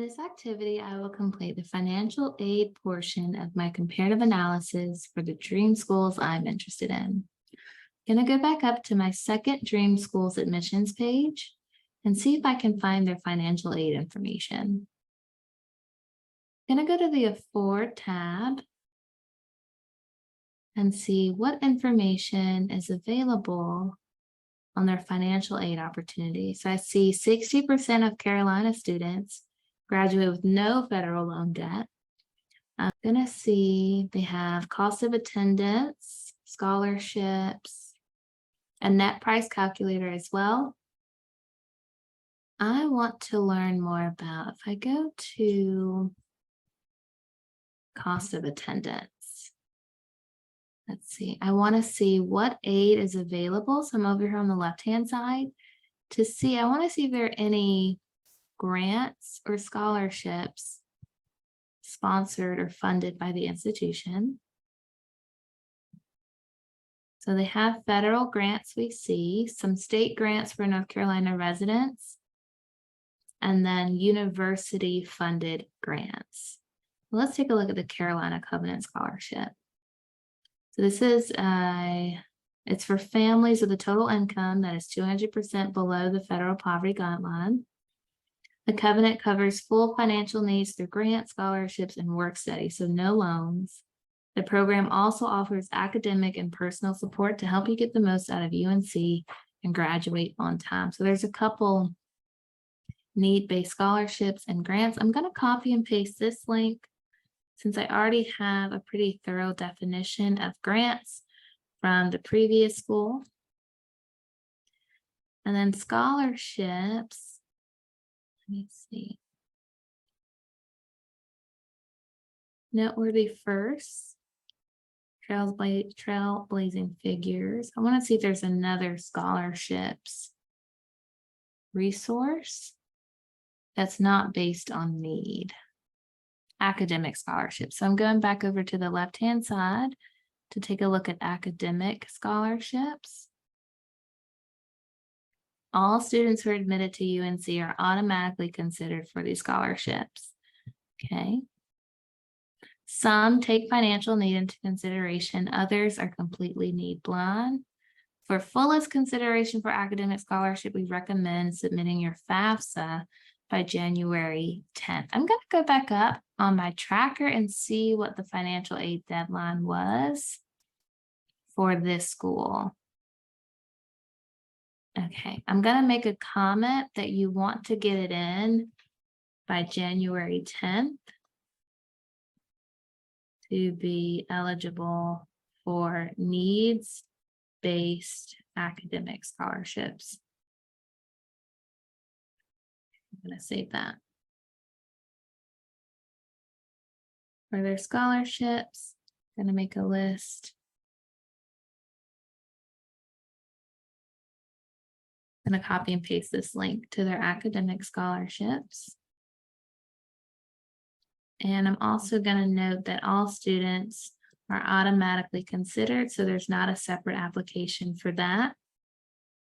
this activity, I will complete the financial aid portion of my comparative analysis for the dream schools I'm interested in. I'm going to go back up to my second dream schools admissions page and see if I can find their financial aid information. I'm going to go to the Afford tab and see what information is available on their financial aid opportunity. So I see 60% of Carolina students graduate with no federal loan debt. I'm gonna see they have cost of attendance, scholarships, a net price calculator as well. I want to learn more about, if I go to cost of attendance, let's see, I want to see what aid is available. So I'm over here on the left-hand side to see, I want to see if there are any grants or scholarships sponsored or funded by the institution. So they have federal grants, we see some state grants for North Carolina residents, and then university funded grants. Let's take a look at the Carolina Covenant Scholarship. So this is it's for families with a total income that is 200% below the federal poverty guideline. The covenant covers full financial needs through grants, scholarships, and work study, so no loans. The program also offers academic and personal support to help you get the most out of UNC and graduate on time. So there's a couple need-based scholarships and grants. I'm going to copy and paste this link since I already have a pretty thorough definition of grants from the previous school. And then scholarships. Let me see. Noteworthy first. Trailblazing figures. I want to see if there's another scholarships resource that's not based on need. Academic scholarships. So I'm going back over to the left-hand side to take a look at academic scholarships. All students who are admitted to UNC are automatically considered for these scholarships. Okay. Some take financial need into consideration. Others are completely need blind. For fullest consideration for academic scholarship, we recommend submitting your FAFSA by January 10th. I'm going to go back up on my tracker and see what the financial aid deadline was for this school. Okay, I'm going to make a comment that you want to get it in by January 10th to be eligible for needs-based academic scholarships. I'm going to save that. For their scholarships, I'm going to make a list. I'm going to copy and paste this link to their academic scholarships. And I'm also going to note that all students are automatically considered, so there's not a separate application for that.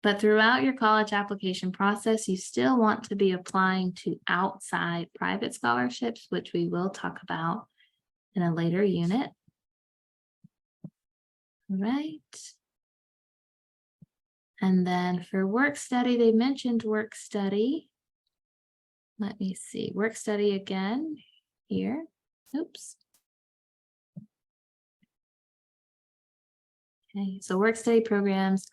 But throughout your college application process, you still want to be applying to outside private scholarships, which we will talk about in a later unit. All right. And then for work study, they mentioned work study. Let me see, work study again here. Oops. Okay, so work study programs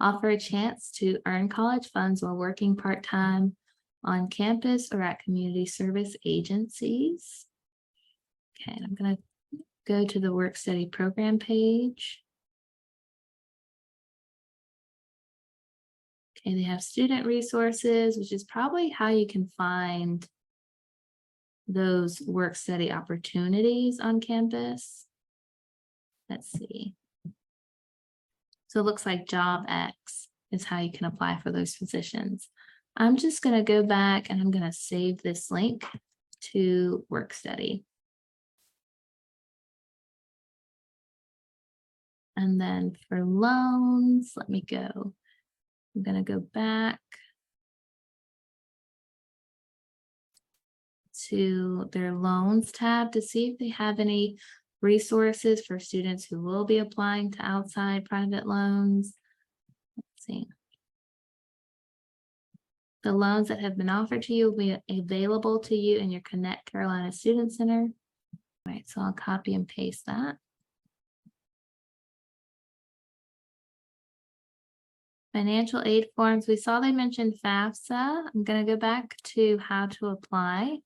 offer a chance to earn college funds while working part-time on campus or at community service agencies. Okay, and I'm going to go to the work study program page. Okay, they have student resources, which is probably how you can find those work study opportunities on campus. Let's see. So it looks like JobX is how you can apply for those positions. I'm just going to go back and I'm going to save this link to work study. And then for loans, let me go. I'm going to go back to their loans tab to see if they have any resources for students who will be applying to outside private loans. Let's see. The loans that have been offered to you will be available to you in your Connect Carolina Student Center. All right, so I'll copy and paste that. Financial aid forms, we saw they mentioned FAFSA. I'm going to go back to how to apply.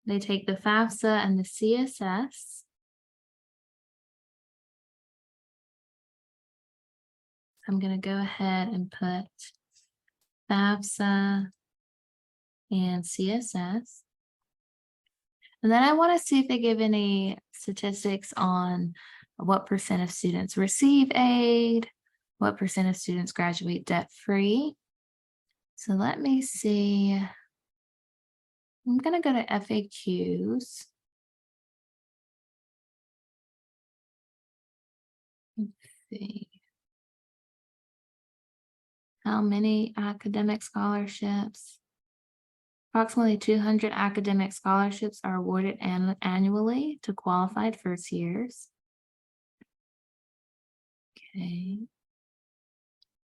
They take the FAFSA and the CSS. I'm going to go ahead and put FAFSA and CSS. And then I want to see if they give any statistics on what percent of students receive aid, what percent of students graduate debt-free. So let me see. I'm going to go to FAQs. Let's see. How many academic scholarships? Approximately 200 academic scholarships are awarded annually to qualified first years. Okay.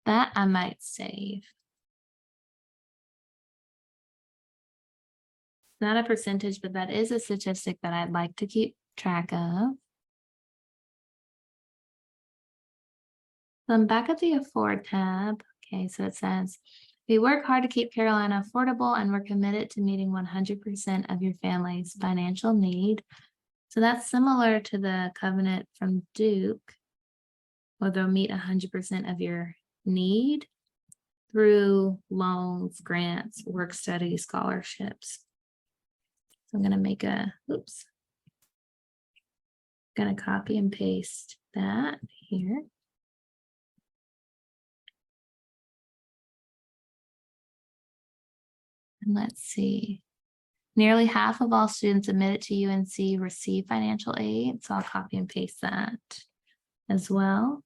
That I might save. Not a percentage, but that is a statistic that I'd like to keep track of. So I'm back at the Afford tab. Okay, so it says, we work hard to keep Carolina affordable and we're committed to meeting 100% of your family's financial need. So that's similar to the covenant from Duke, where they'll meet 100% of your need through loans, grants, work study, scholarships. So I'm going to make a, oops. Going to copy and paste that here. And let's see. Nearly half of all students admitted to UNC receive financial aid. So I'll copy and paste that as well.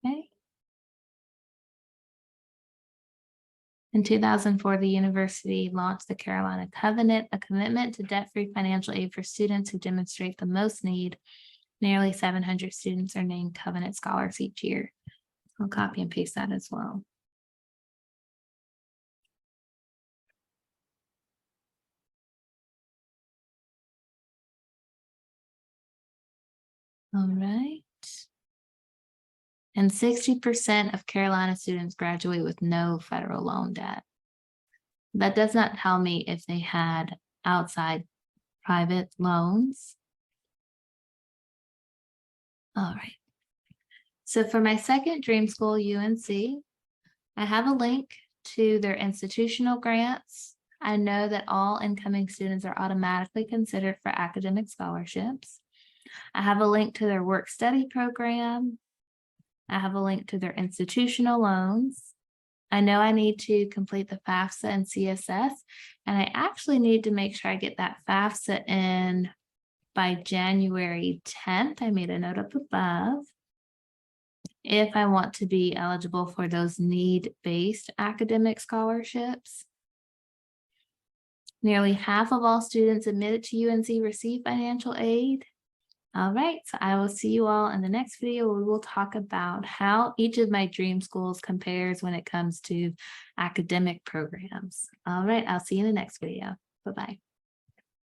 Okay. In 2004, the university launched the Carolina Covenant, a commitment to debt-free financial aid for students who demonstrate the most need. Nearly 700 students are named Covenant Scholars each year. I'll copy and paste that as well. All right. And 60% of Carolina students graduate with no federal loan debt. That does not tell me if they had outside private loans. All right. So for my second dream school, UNC, I have a link to their institutional grants. I know that all incoming students are automatically considered for academic scholarships. I have a link to their work study program. I have a link to their institutional loans. I know I need to complete the FAFSA and CSS, and I actually need to make sure I get that FAFSA in by January 10th. I made a note up above. If I want to be eligible for those need-based academic scholarships. Nearly half of all students admitted to UNC receive financial aid. All right, so I will see you all in the next video where we will talk about how each of my dream schools compares when it comes to academic programs. All right, I'll see you in the next video. Bye-bye.